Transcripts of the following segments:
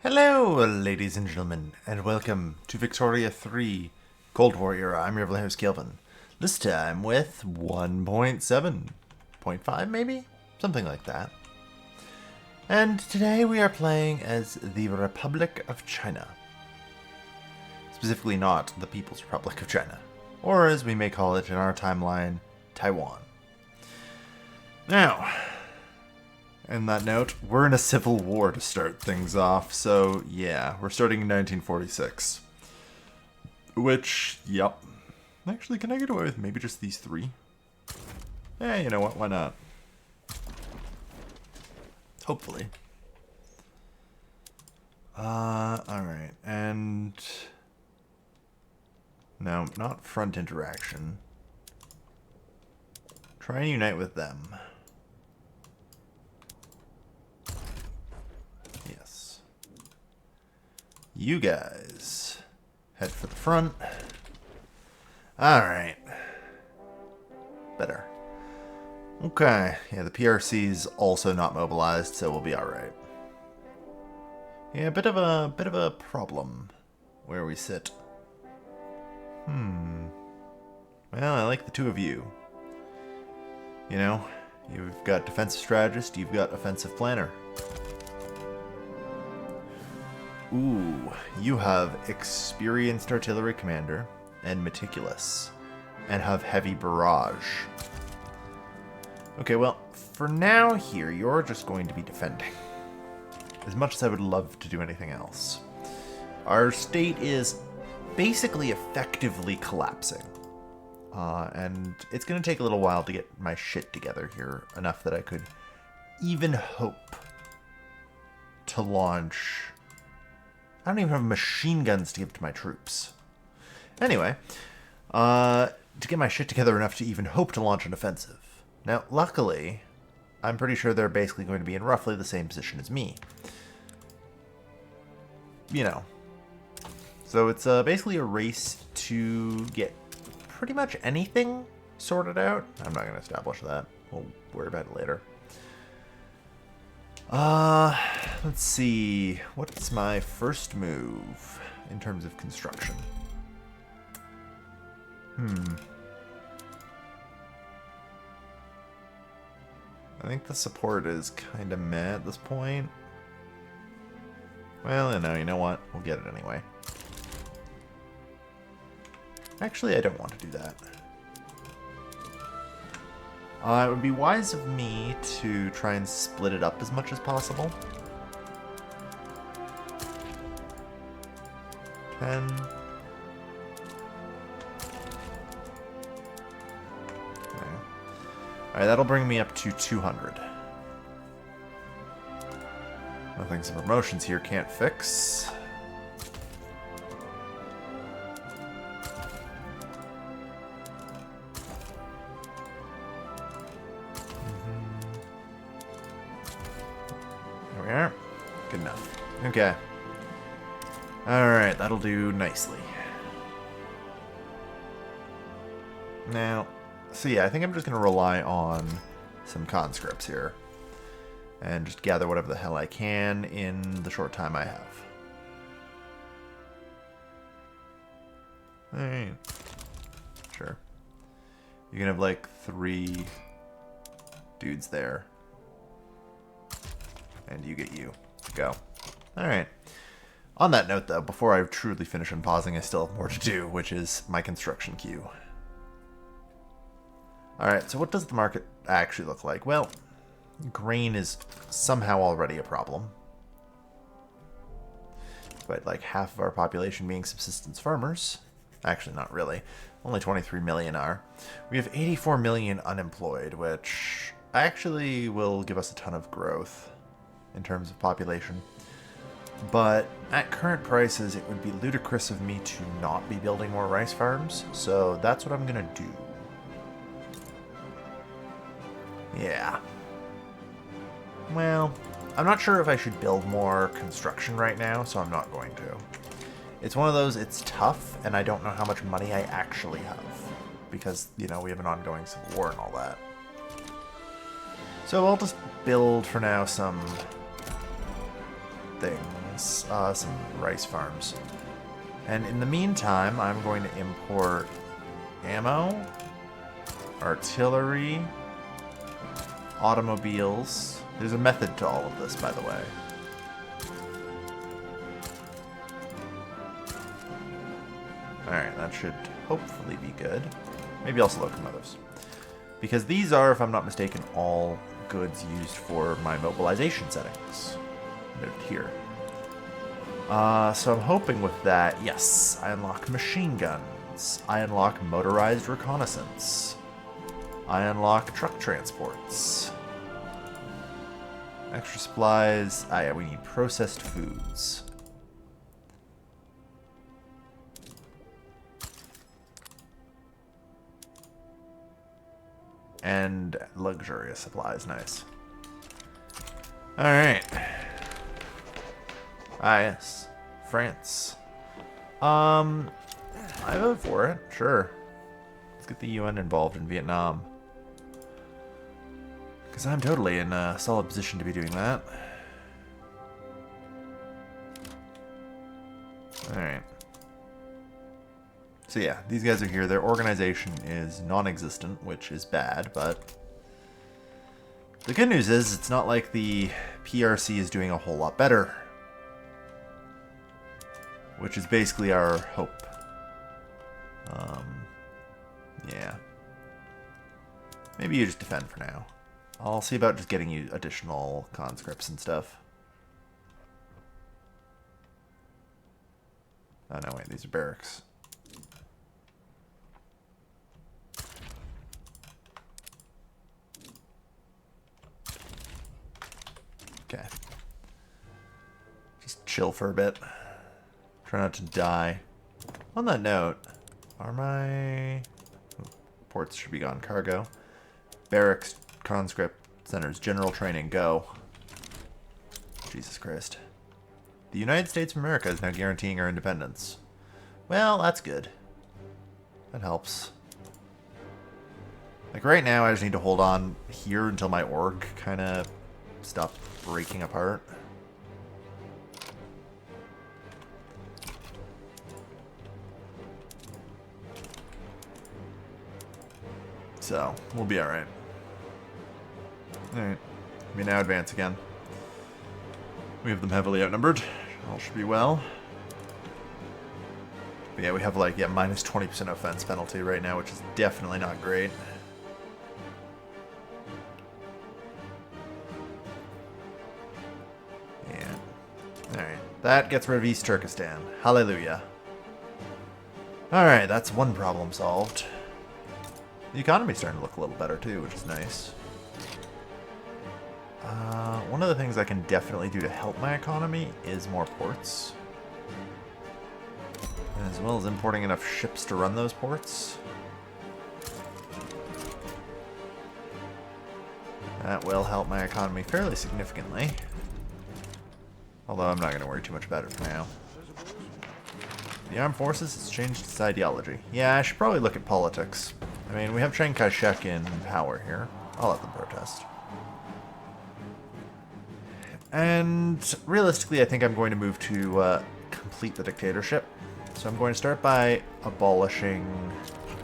Hello, ladies and gentlemen, and welcome to Victoria 3 Cold War era. I'm your host, Kelvin. This time with 1.7.5, maybe? Something like that. And today we are playing as the Republic of China. Specifically not the People's Republic of China, or as we may call it in our timeline, Taiwan. Now, on that note, we're in a civil war to start things off, so yeah, we're starting in 1946. Which, yep. Actually, can I get away with maybe just these three? Yeah, you know what, why not? Hopefully. Alright, and... No, not front interaction. Try and unite with them. Yes. You guys head for the front. Alright. Better. Okay. Yeah, the PRC's also not mobilized, so we'll be alright. Yeah, a bit of a problem where we sit. Well, I like the two of you. You know, you've got defensive strategist, you've got offensive planner. Ooh, you have experienced artillery commander and meticulous, and have heavy barrage. Okay, well, for now here, you're just going to be defending. As much as I would love to do anything else. Our state is basically effectively collapsing. And it's going to take a little while to get my shit together here, enough that I could even hope to launch... I don't even have machine guns to give to my troops. Anyway, to get my shit together enough to even hope to launch an offensive. Now, luckily, I'm pretty sure they're basically going to be in roughly the same position as me. You know. So it's basically a race to get pretty much anything sorted out. I'm not going to establish that. We'll worry about it later. Let's see. What's my first move in terms of construction? I think the support is kind of meh at this point. Well, you know what? We'll get it anyway. Actually, I don't want to do that. It would be wise of me to try and split it up as much as possible. 10. Alright, that'll bring me up to 200. Nothing some promotions here can't fix. There we are. Good enough. Okay. Alright, that'll do nicely. Now, so yeah, I think I'm just going to rely on some conscripts here. And just gather whatever the hell I can in the short time I have. Alright. Sure. You can have like 3 dudes there. And you get you. Go. Alright. On that note, though, before I truly finish unpausing, I still have more to do, which is my construction queue. Alright, so what does the market actually look like? Well, grain is somehow already a problem. But like half of our population being subsistence farmers. Actually, not really. Only 23 million are. We have 84 million unemployed, which actually will give us a ton of growth in terms of population. But at current prices, it would be ludicrous of me to not be building more rice farms. So that's what I'm going to do. Yeah. Well, I'm not sure if I should build more construction right now, so I'm not going to. It's one of those, it's tough, and I don't know how much money I actually have. Because, you know, we have an ongoing civil war and all that. So I'll just build, for now, some things. things. Some rice farms. And in the meantime, I'm going to import ammo, artillery, automobiles. There's a method to all of this, by the way. Alright, that should hopefully be good. Maybe also locomotives. Because these are, if I'm not mistaken, all goods used for my mobilization settings. Noted here. So I'm hoping with that, yes, I unlock machine guns. I unlock motorized reconnaissance. I unlock truck transports. Extra supplies. Ah, yeah, we need processed foods. And luxurious supplies, nice. Alright. Ah, yes. France. I vote for it, sure. Let's get the UN involved in Vietnam. Because I'm totally in a solid position to be doing that. Alright. So yeah, these guys are here. Their organization is non-existent, which is bad, but the good news is it's not like the PRC is doing a whole lot better. Which is basically our hope. Yeah. Maybe you just defend for now. I'll see about just getting you additional conscripts and stuff. Oh no, wait, these are barracks. Okay. Just chill for a bit. Try not to die. On that note, are my ports should be gone. Cargo. Barracks, conscript, centers, general training, go. Jesus Christ. The United States of America is now guaranteeing our independence. Well, that's good. That helps. Like right now, I just need to hold on here until my org kind of stops breaking apart. So, we'll be alright. Alright. We now advance again. We have them heavily outnumbered. All should be well. But yeah, we have like, minus 20% offense penalty right now, which is definitely not great. Yeah. Alright. That gets rid of East Turkestan. Hallelujah. Alright, that's one problem solved. The economy's starting to look a little better too, which is nice. One of the things I can definitely do to help my economy is more ports. As well as importing enough ships to run those ports. That will help my economy fairly significantly. Although I'm not going to worry too much about it for now. The armed forces has changed its ideology. Yeah, I should probably look at politics. I mean, we have Chiang Kai-shek in power here. I'll let them protest. And realistically, I think I'm going to move to complete the dictatorship. So I'm going to start by abolishing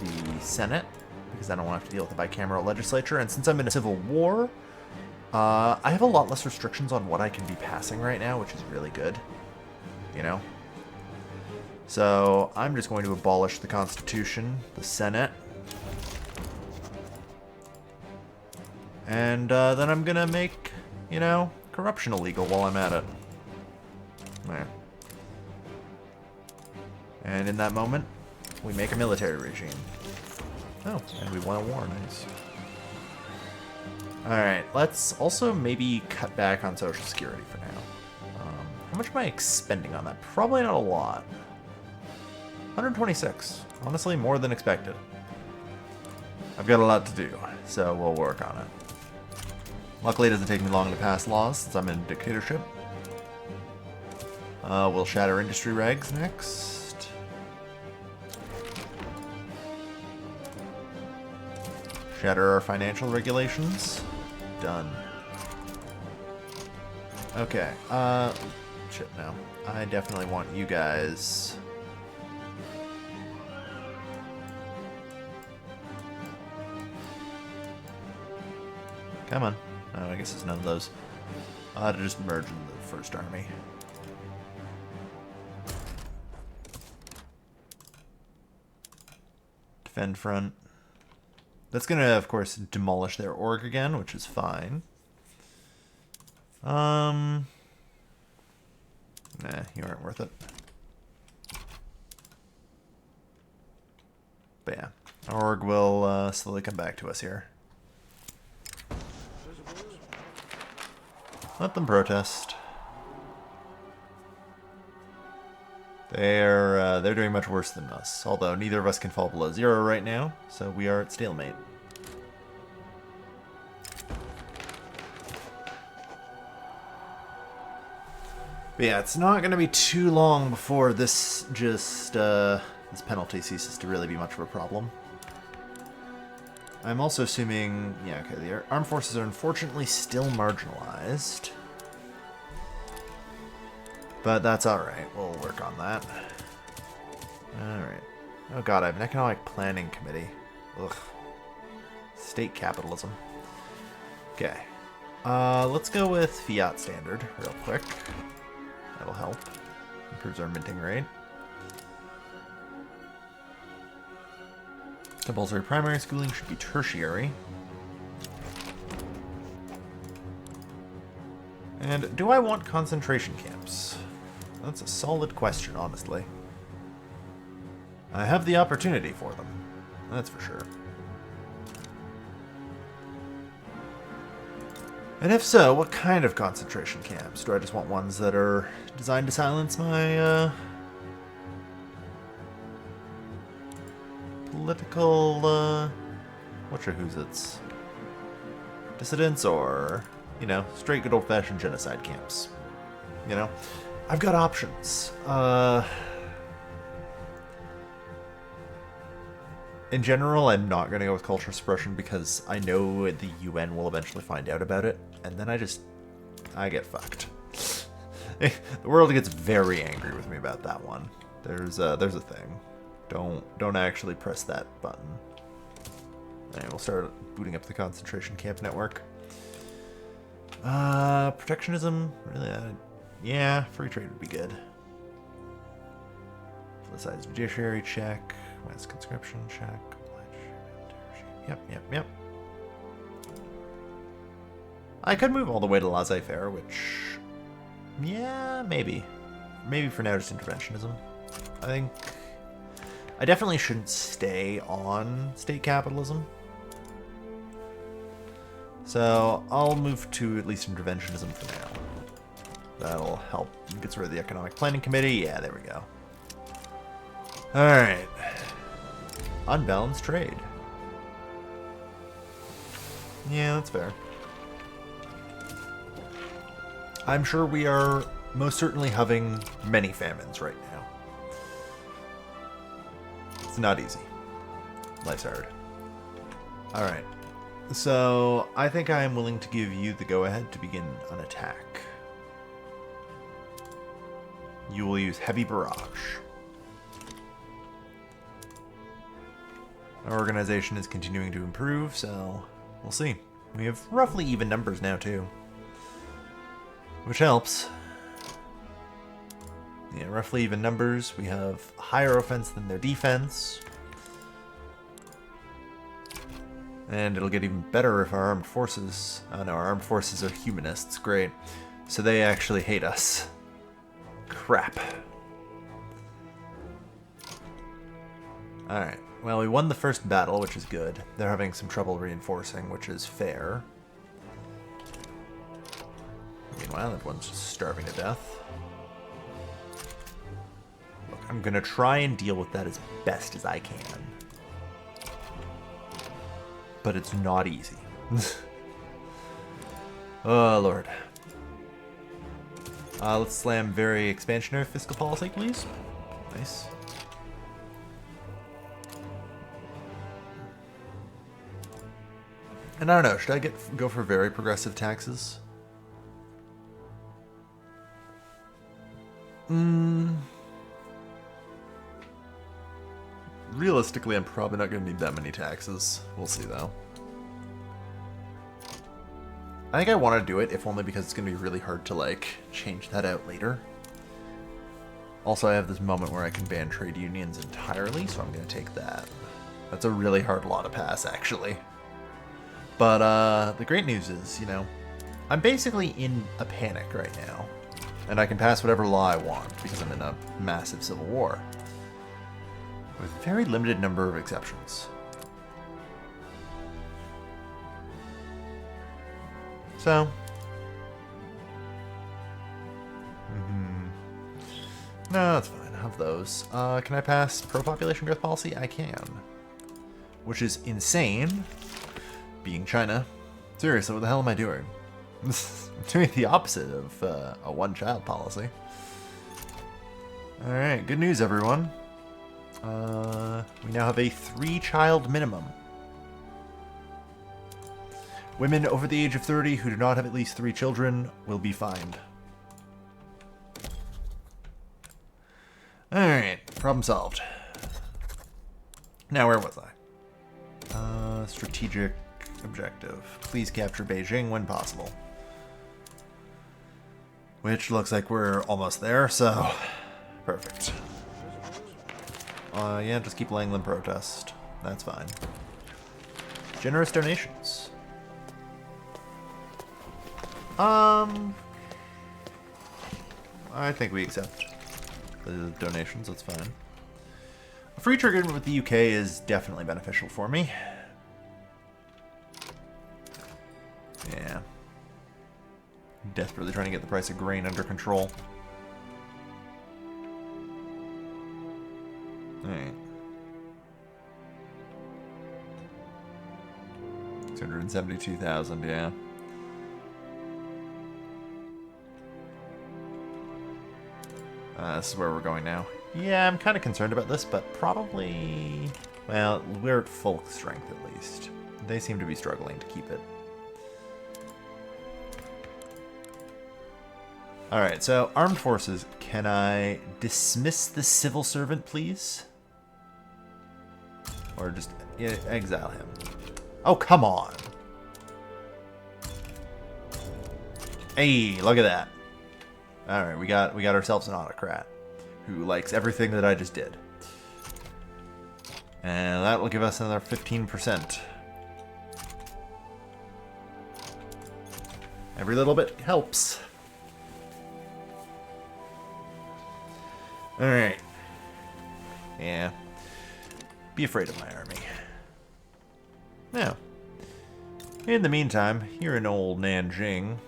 the Senate, because I don't want to have to deal with the bicameral legislature. And since I'm in a civil war, I have a lot less restrictions on what I can be passing right now, which is really good. You know? So I'm just going to abolish the Constitution, the Senate. And then I'm going to make, you know, corruption illegal while I'm at it. There. And in that moment, we make a military regime. Oh, and we won a war, nice. Alright, let's also maybe cut back on Social Security for now. How much am I expending on that? Probably not a lot. 126. Honestly, more than expected. I've got a lot to do, so we'll work on it. Luckily, it doesn't take me long to pass laws since I'm in dictatorship. We'll shatter industry regs next. Shatter our financial regulations. Done. Okay. shit, no. I definitely want you guys... Come on. Oh, I guess it's none of those. I'll have to just merge into the first army. Defend front. That's gonna, of course, demolish their org again, which is fine. Nah, you aren't worth it. But yeah, our org will slowly come back to us here. Let them protest. They're doing much worse than us, although neither of us can fall below 0 right now, so we are at stalemate. But yeah, it's not going to be too long before this just this penalty ceases to really be much of a problem. I'm also assuming, yeah, okay, the armed forces are unfortunately still marginalized. But that's alright, we'll work on that. Alright. Oh god, I have an economic planning committee. Ugh. State capitalism. Okay. Let's go with fiat standard real quick. That'll help. Improves our minting rate. Compulsory primary schooling should be tertiary. And do I want concentration camps? That's a solid question, honestly. I have the opportunity for them. That's for sure. And if so, what kind of concentration camps? Do I just want ones that are designed to silence my, political, whatcha-who's-its? Dissidents or, you know, straight good old-fashioned genocide camps? You know? I've got options. In general, I'm not going to go with culture suppression because I know the UN will eventually find out about it, and then I get fucked. The world gets very angry with me about that one. There's a thing. Don't actually press that button. And we'll start booting up the concentration camp network. Protectionism, really? Yeah, free trade would be good. Politicized judiciary check. Mass conscription check. Yep. I could move all the way to laissez-faire, which... Yeah, maybe. Maybe for now just interventionism. I think... I definitely shouldn't stay on state capitalism. So I'll move to at least interventionism for now. That'll help. Gets rid of the economic planning committee. Yeah, there we go. Alright. Unbalanced trade. Yeah, that's fair. I'm sure we are most certainly having many famines right now. It's not easy. Life's hard. Alright. So, I think I am willing to give you the go-ahead to begin an attack. You will use heavy barrage. Our organization is continuing to improve, so we'll see. We have roughly even numbers now, too. Which helps. Yeah, roughly even numbers. We have higher offense than their defense. And it'll get even better if our armed forces... Oh no, our armed forces are humanists. Great. So they actually hate us. Crap. Alright. Well, we won the first battle, which is good. They're having some trouble reinforcing, which is fair. Meanwhile, everyone's just starving to death. Look, I'm gonna try and deal with that as best as I can. But it's not easy. Oh, Lord. Let's slam very expansionary fiscal policy, please. Nice. And I don't know, should I go for very progressive taxes? Realistically, I'm probably not going to need that many taxes. We'll see, though. I think I want to do it, if only because it's going to be really hard to, like, change that out later. Also, I have this moment where I can ban trade unions entirely, so I'm going to take that. That's a really hard law to pass, actually. But, the great news is, you know, I'm basically in a panic right now. And I can pass whatever law I want, because I'm in a massive civil war. With a very limited number of exceptions. So... No, that's fine. I have those. Can I pass pro-population growth policy? I can. Which is insane, being China. Seriously, what the hell am I doing? I'm doing the opposite of a one-child policy. Alright, good news, everyone. We now have a 3-child minimum. Women over the age of 30 who do not have at least 3 children will be fined. Alright, problem solved. Now, where was I? Strategic objective. Please capture Beijing when possible. Which looks like we're almost there, so... Perfect. Yeah, just keep letting them protest. That's fine. Generous donations. I think we accept the donations, that's fine. A free trade agreement with the UK is definitely beneficial for me. Yeah. Desperately trying to get the price of grain under control. Alright. 272,000, yeah. This is where we're going now. Yeah, I'm kind of concerned about this, but probably... Well, we're at full strength at least. They seem to be struggling to keep it. Alright, so armed forces. Can I dismiss the civil servant, please? Or just exile him? Oh, come on! Hey, look at that. Alright, we got ourselves an autocrat who likes everything that I just did. And that will give us another 15%. Every little bit helps. Alright. Yeah. Be afraid of my army. Now, in the meantime, here in old Nanjing,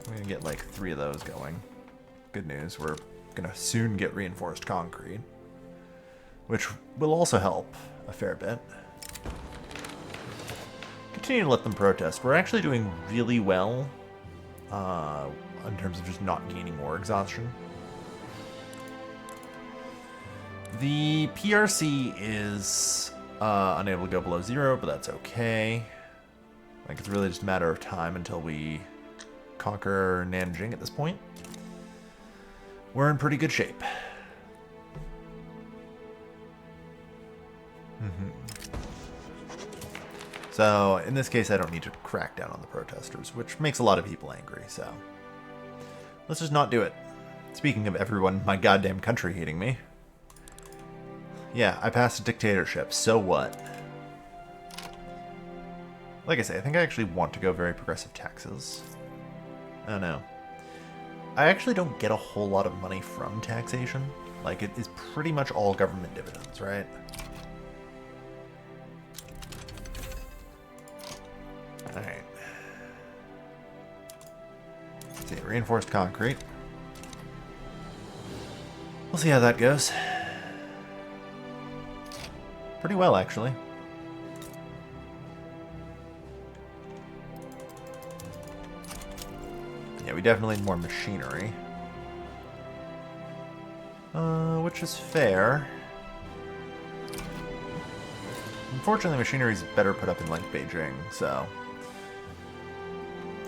we're going to get like 3 of those going. Good news, we're going to soon get reinforced concrete, which will also help a fair bit. Continue to let them protest. We're actually doing really well in terms of just not gaining war exhaustion. The PRC is unable to go below 0, but that's okay. Like, it's really just a matter of time until we conquer Nanjing at this point. We're in pretty good shape. So, in this case, I don't need to crack down on the protesters, which makes a lot of people angry, so... Let's just not do it. Speaking of everyone in my goddamn country hating me. Yeah, I passed a dictatorship, so what? Like I say, I think I actually want to go very progressive taxes. I don't know. I actually don't get a whole lot of money from taxation. Like, it is pretty much all government dividends, right? Alright. Let's see, reinforced concrete. We'll see how that goes. Pretty well, actually. Yeah, we definitely need more machinery. Which is fair. Unfortunately, machinery is better put up in, like, Beijing, so...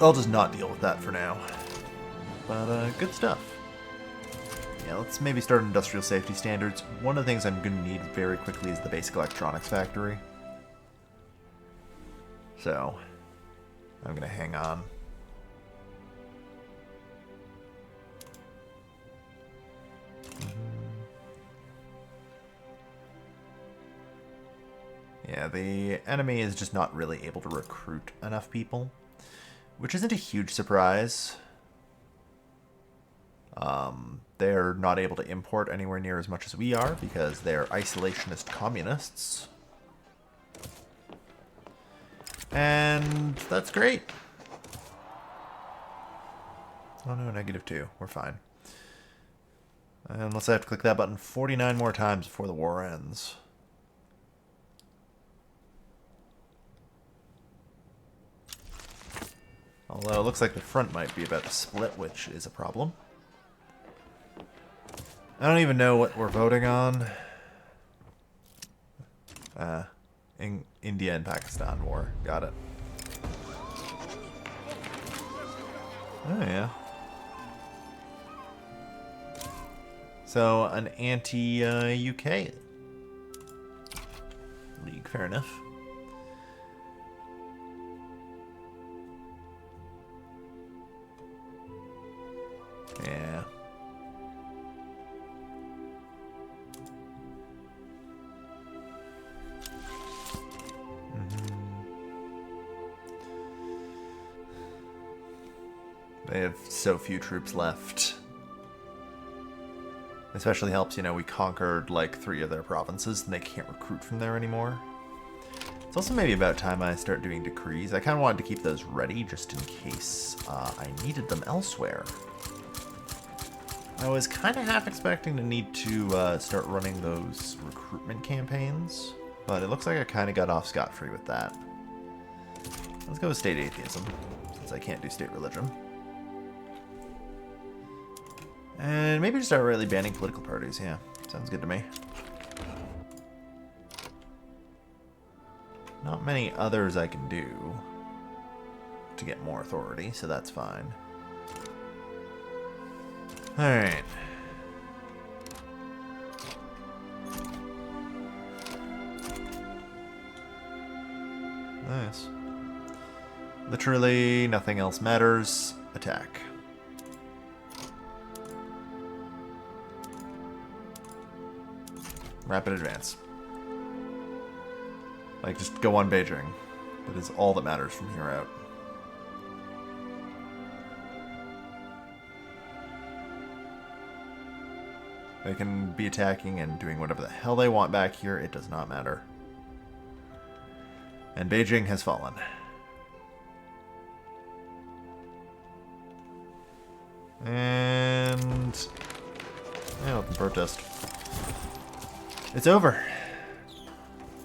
I'll just not deal with that for now. But, good stuff. Yeah, let's maybe start industrial safety standards. One of the things I'm going to need very quickly is the basic electronics factory. So, I'm going to hang on. Yeah, the enemy is just not really able to recruit enough people, which isn't a huge surprise. They're not able to import anywhere near as much as we are because they're isolationist communists. And that's great. Oh no, -2. We're fine. Unless I have to click that button 49 more times before the war ends. Although it looks like the front might be about to split, which is a problem. I don't even know what we're voting on. India and Pakistan war. Got it. Oh, yeah. So, an anti-UK league. Fair enough. Yeah. They have so few troops left. Especially helps, you know, we conquered like 3 of their provinces and they can't recruit from there anymore. It's also maybe about time I start doing decrees. I kind of wanted to keep those ready just in case I needed them elsewhere. I was kind of half expecting to need to start running those recruitment campaigns, but it looks like I kind of got off scot-free with that. Let's go with state atheism, since I can't do state religion. And maybe just start really banning political parties, yeah. Sounds good to me. Not many others I can do to get more authority, so that's fine. Alright. Nice. Literally nothing else matters. Attack. Rapid advance. Like, just go on Beijing. That is all that matters from here out. They can be attacking and doing whatever the hell they want back here. It does not matter. And Beijing has fallen. And... yeah, open protest. It's over.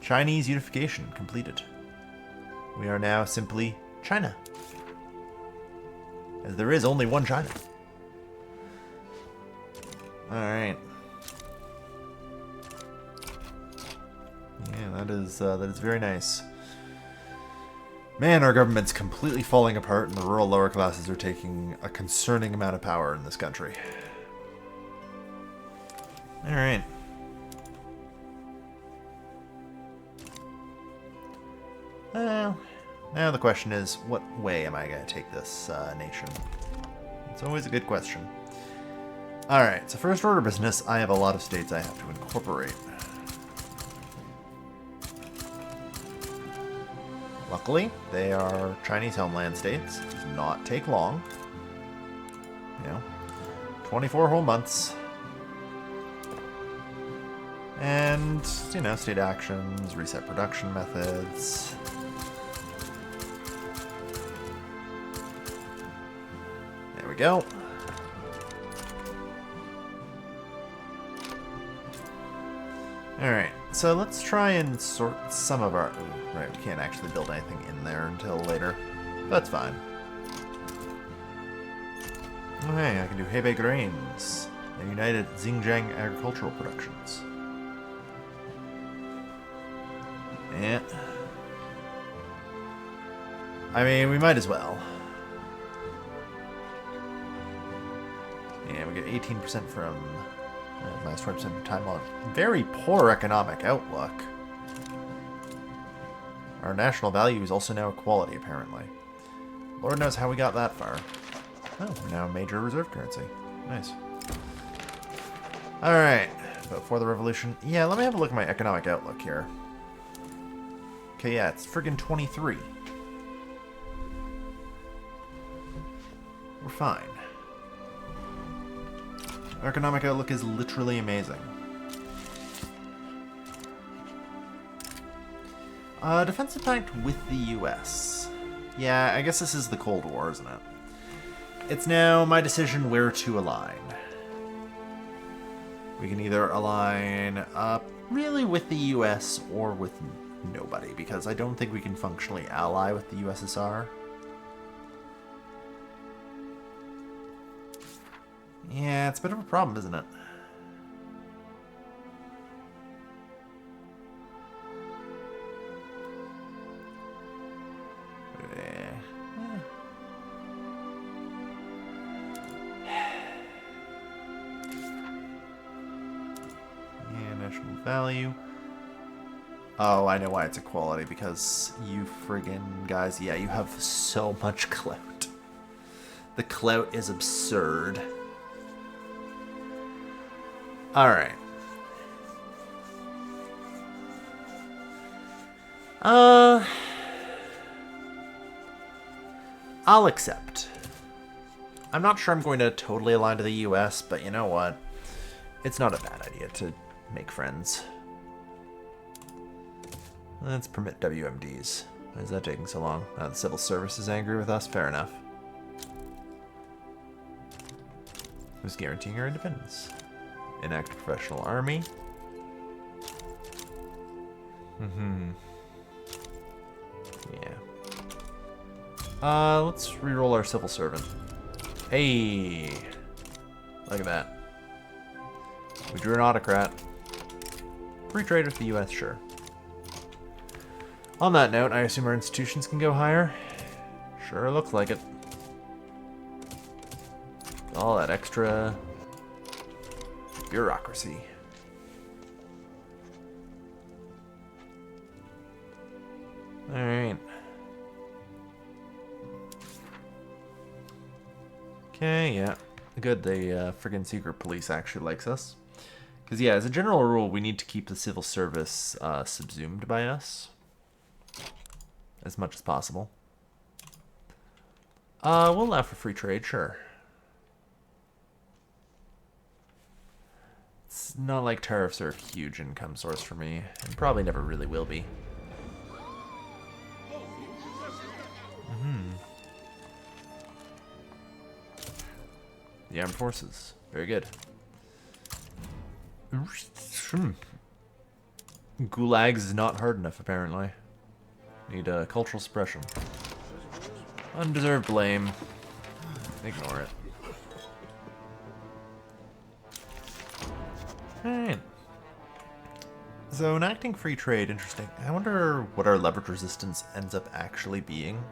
Chinese unification completed. We are now simply China. As there is only one China. Alright. Yeah, that is very nice. Man, our government's completely falling apart and the rural lower classes are taking a concerning amount of power in this country. Alright. Well, now the question is, what way am I going to take this nation? It's always a good question. Alright, so first order business, I have a lot of states I have to incorporate. Luckily, they are Chinese homeland states. It does not take long. You know, 24 whole months. And, you know, state actions, reset production methods. There we go. Alright, so let's try and sort some of our... ooh, right, we can't actually build anything in there until later. That's fine. Oh, hey, I can do Hebei grains. The United Xinjiang Agricultural Productions. Yeah. I mean, we might as well. Yeah, we 18% from minus 20% from time on. Very poor economic outlook. Our national value is also now equality, apparently. Lord knows how we got that far. Oh, we're now a major reserve currency. Nice. Alright. Before the revolution. Yeah, let me have a look at my economic outlook here. Okay, yeah, it's friggin' 23. We're fine. Our economic outlook is literally amazing. Defensive pact with the US. Yeah, I guess this is the Cold War, isn't it? It's now my decision where to align. We can either align really with the US or with nobody, because I don't think we can functionally ally with the USSR. Yeah, it's a bit of a problem, isn't it? Value. Oh, I know why it's equality, because you friggin' guys, yeah, you have so much clout. The clout is absurd. Alright. I'll accept. I'm not sure I'm going to totally align to the US, but you know what? It's not a bad idea to make friends. Let's permit WMDs. Why is that taking so long? The civil service is angry with us? Fair enough. Who's guaranteeing our independence? Enact professional army. Yeah. Let's reroll our civil servant. Hey! Look at that. We drew an autocrat. Free trade with the US, sure. On that note, I assume our institutions can go higher? Sure looks like it. All that extra bureaucracy. Alright. Okay, yeah. Good, the friggin' secret police actually likes us. Because, yeah, as a general rule, we need to keep the civil service subsumed by us. As much as possible. We'll allow for free trade, sure. It's not like tariffs are a huge income source for me, and probably never really will be. The armed forces. Very good. Gulags is not hard enough, apparently. Need cultural suppression. Undeserved blame. Ignore it. Alright. So, enacting free trade, interesting. I wonder what our leverage resistance ends up actually being.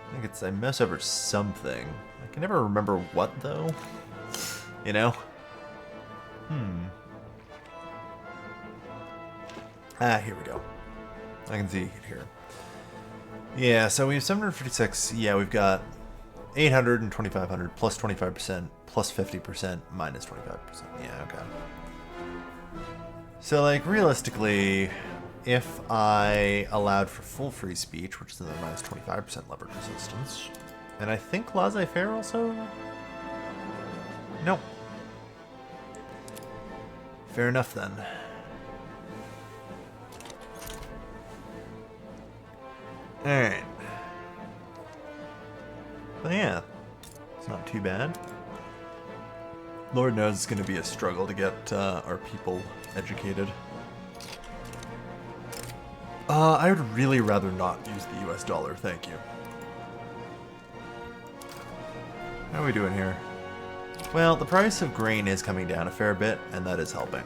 I think it's, I mess over something. I can never remember what, though. You know? Here we go. I can see it here. Yeah, so we have 756. Yeah, we've got 800 and 2,500 plus 25% plus 50% minus 25%. Yeah, okay. So, like, realistically, if I allowed for full free speech, which is another minus 25% leverage resistance, and I think laissez-faire also? No. Fair enough, then. Alright. But yeah, it's not too bad. Lord knows it's going to be a struggle to get our people educated. I would really rather not use the US dollar, thank you. How are we doing here? Well, the price of grain is coming down a fair bit, and that is helping.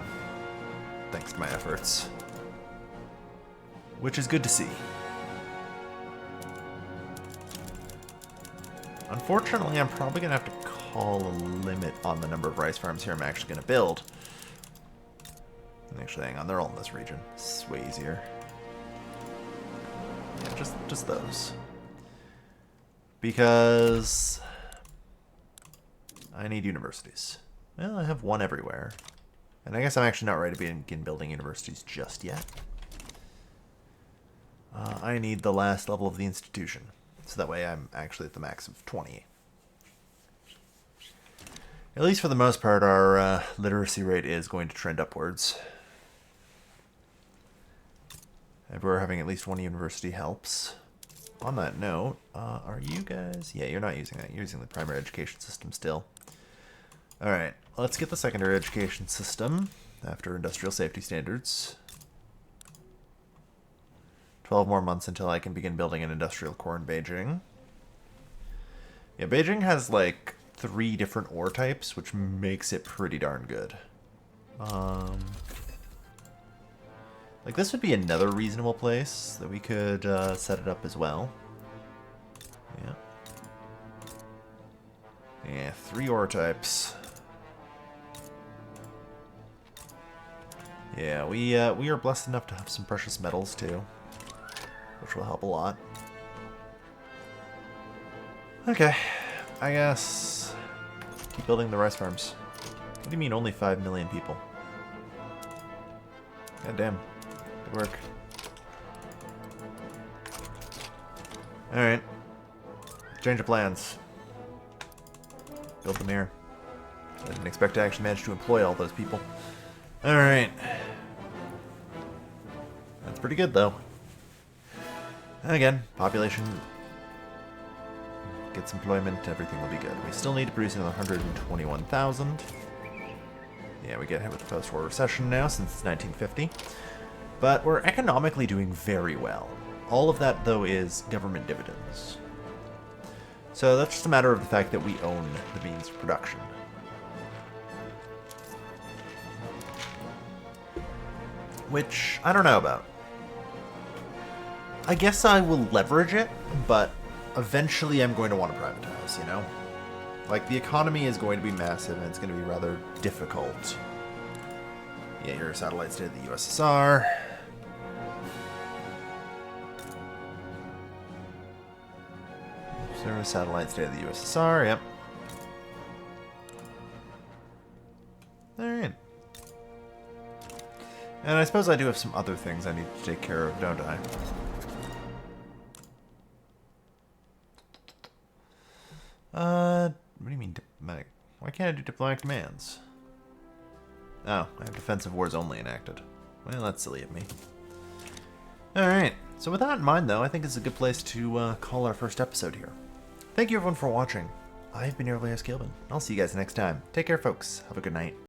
Thanks to my efforts. Which is good to see. Unfortunately, I'm probably going to have to call a limit on the number of rice farms here I'm actually going to build. Actually, hang on, they're all in this region. It's way easier. Yeah, just those. Because I need universities. Well, I have one everywhere. And I guess I'm actually not ready to begin building universities just yet. I need the last level of the institution. So that way I'm actually at the max of 20. At least for the most part, our literacy rate is going to trend upwards. Everywhere having at least one university helps. On that note, are you guys... Yeah, you're not using that. You're using the primary education system still. Alright, let's get the secondary education system after industrial safety standards. 12 more months until I can begin building an industrial core in Beijing. Yeah, Beijing has like 3 different ore types, which makes it pretty darn good. Like, this would be another reasonable place that we could set it up as well. Yeah. Yeah, 3 ore types. Yeah, we are blessed enough to have some precious metals too, which will help a lot. Okay, I guess keep building the rice farms. What do you mean only 5 million people? God damn. Good work. Alright. Change of plans. Build them here. I didn't expect to actually manage to employ all those people. Alright. That's pretty good, though. And again, population gets employment, everything will be good. We still need to produce another 121,000. Yeah, we get hit with the post-war recession now since it's 1950. But we're economically doing very well. All of that, though, is government dividends. So that's just a matter of the fact that we own the means of production. Which, I don't know about. I guess I will leverage it, but eventually I'm going to want to privatize, you know? Like, the economy is going to be massive, and it's going to be rather difficult. Yeah, you're a satellite state of the USSR. So, a satellite state of the USSR, yep. Alright. And I suppose I do have some other things I need to take care of, don't I? What do you mean diplomatic? Why can't I do diplomatic demands? Oh, I have defensive wars only enacted. Well, that's silly of me. Alright, so with that in mind, though, I think it's a good place to call our first episode here. Thank you everyone for watching. I've been your Elias Gilbin. I'll see you guys next time. Take care, folks. Have a good night.